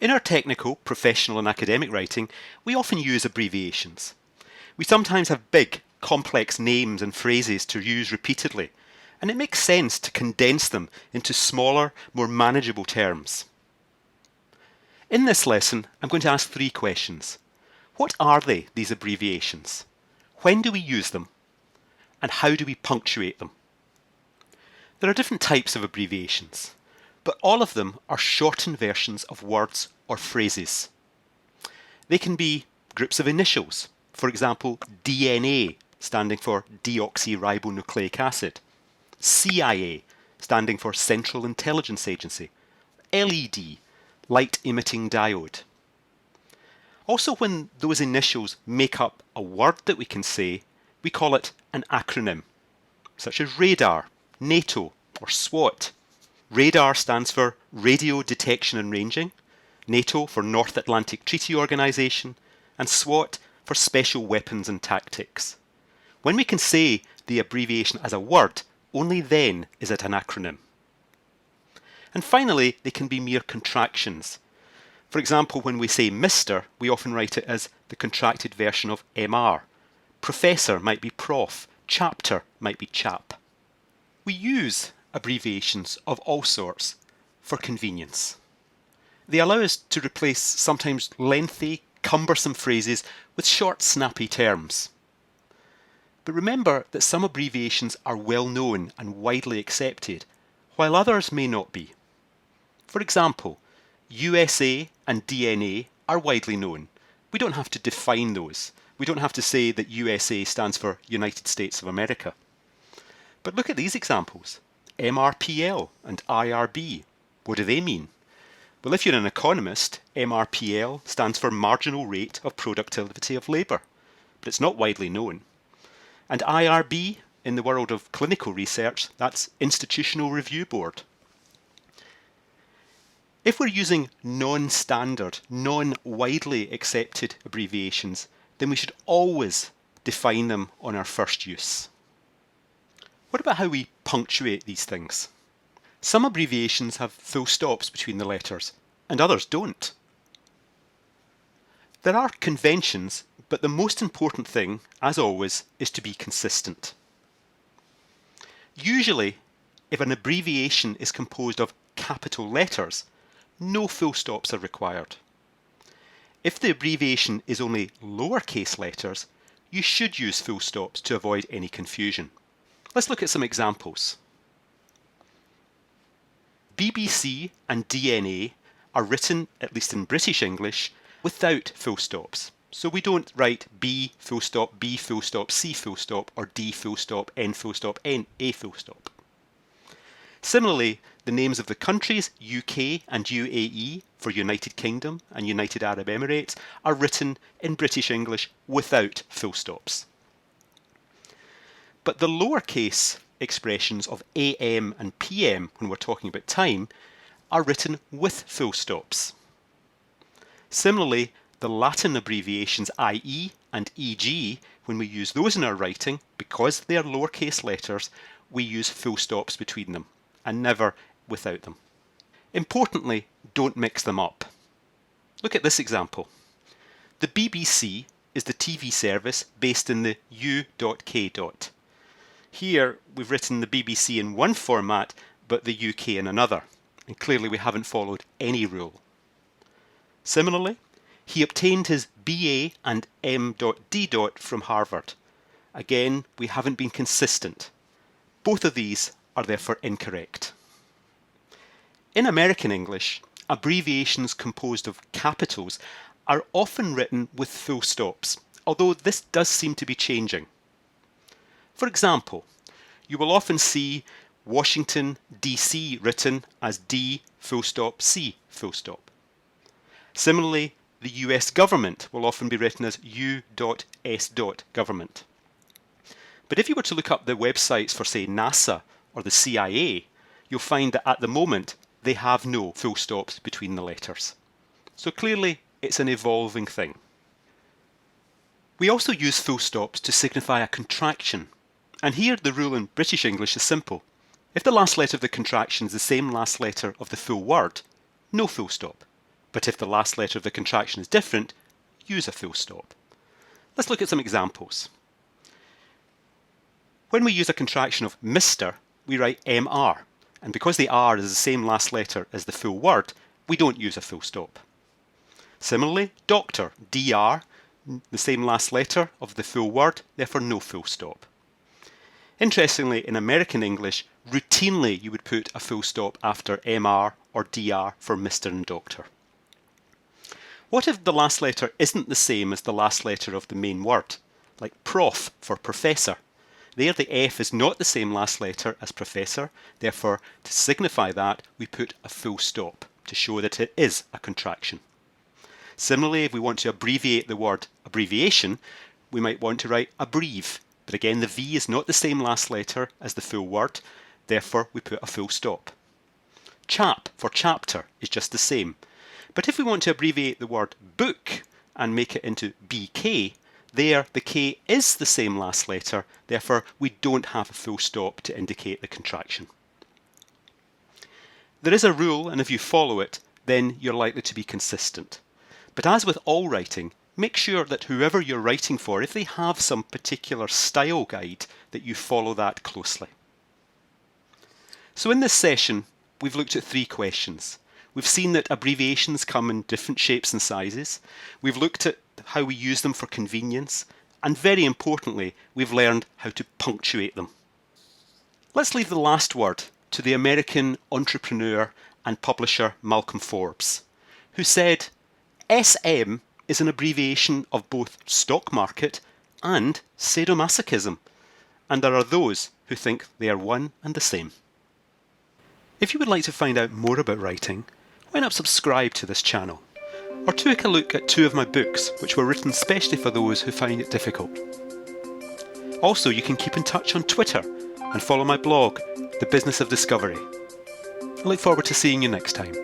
In our technical, professional and academic writing, we often use abbreviations. We sometimes have big, complex names and phrases to use repeatedly, and it makes sense to condense them into smaller, more manageable terms. In this lesson, I'm going to ask 3 questions. What are they, these abbreviations? When do we use them? And how do we punctuate them? There are different types of abbreviations, but all of them are shortened versions of words or phrases. They can be groups of initials, for example, DNA, standing for deoxyribonucleic acid, CIA, standing for Central Intelligence Agency, LED, light emitting diode. Also, when those initials make up a word that we can say, we call it an acronym, such as radar, NATO, or SWAT. Radar stands for Radio Detection and Ranging, NATO for North Atlantic Treaty Organization, and SWAT for Special Weapons and Tactics. When we can say the abbreviation as a word, only then is it an acronym. And finally, they can be mere contractions. For example, when we say Mr, we often write it as the contracted version of MR. Professor might be prof, chapter might be chap. We use abbreviations of all sorts for convenience. They allow us to replace sometimes lengthy, cumbersome phrases with short, snappy terms. But remember that some abbreviations are well known and widely accepted, while others may not be. For example, USA and DNA are widely known. We don't have to define those. We don't have to say that USA stands for United States of America. But look at these examples. MRPL and IRB. What do they mean? Well, if you're an economist, MRPL stands for Marginal Rate of Productivity of Labour, but it's not widely known. And IRB, in the world of clinical research, that's Institutional Review Board. If we're using non-standard, non-widely accepted abbreviations, then we should always define them on our first use. What about how we punctuate these things? Some abbreviations have full stops between the letters, and others don't. There are conventions, but the most important thing, as always, is to be consistent. Usually, if an abbreviation is composed of capital letters, no full stops are required. If the abbreviation is only lowercase letters, you should use full stops to avoid any confusion. Let's look at some examples. BBC and DNA are written, at least in British English, without full stops. So we don't write B full stop, B full stop, C full stop, or D full stop, N full stop, N, A full stop. Similarly, the names of the countries, UK and UAE for United Kingdom and United Arab Emirates, are written in British English without full stops. But the lowercase expressions of AM and PM, when we're talking about time, are written with full stops. Similarly, the Latin abbreviations IE and EG, when we use those in our writing, because they are lowercase letters, we use full stops between them, and never without them. Importantly, don't mix them up. Look at this example. The BBC is the TV service based in the U.K. Here we've written the BBC in one format, but the UK in another, and clearly we haven't followed any rule. Similarly, he obtained his BA and M.D. from Harvard. Again, we haven't been consistent. Both of these are therefore incorrect. In American English, abbreviations composed of capitals are often written with full stops, although this does seem to be changing. For example, you will often see Washington DC written as D full stop C full stop. Similarly, the US government will often be written as U.S. government. But if you were to look up the websites for, say, NASA or the CIA, you'll find that at the moment they have no full stops between the letters. So clearly it's an evolving thing. We also use full stops to signify a contraction, and here the rule in British English is simple. If the last letter of the contraction is the same last letter of the full word, no full stop. But if the last letter of the contraction is different, use a full stop. Let's look at some examples. When we use a contraction of Mr, we write MR, and because the R is the same last letter as the full word, we don't use a full stop. Similarly, doctor, DR, the same last letter of the full word, therefore no full stop. Interestingly, in American English, routinely you would put a full stop after MR or DR for Mr and Doctor. What if the last letter isn't the same as the last letter of the main word, like prof for professor? There the F is not the same last letter as professor, therefore to signify that we put a full stop to show that it is a contraction. Similarly, if we want to abbreviate the word abbreviation, we might want to write abbreve, but again the V is not the same last letter as the full word, therefore we put a full stop. Chap for chapter is just the same, but if we want to abbreviate the word book and make it into BK, there the K is the same last letter, therefore we don't have a full stop to indicate the contraction. There is a rule, and if you follow it, then you're likely to be consistent. But as with all writing, make sure that whoever you're writing for, if they have some particular style guide, that you follow that closely. So in this session, we've looked at 3 questions. We've seen that abbreviations come in different shapes and sizes. We've looked at how we use them for convenience. And very importantly, we've learned how to punctuate them. Let's leave the last word to the American entrepreneur and publisher Malcolm Forbes, who said, SM is an abbreviation of both stock market and sadomasochism, and there are those who think they are one and the same. If you would like to find out more about writing, why not subscribe to this channel, or take a look at 2 of my books which were written specially for those who find it difficult. Also, you can keep in touch on Twitter and follow my blog, The Business of Discovery. I look forward to seeing you next time.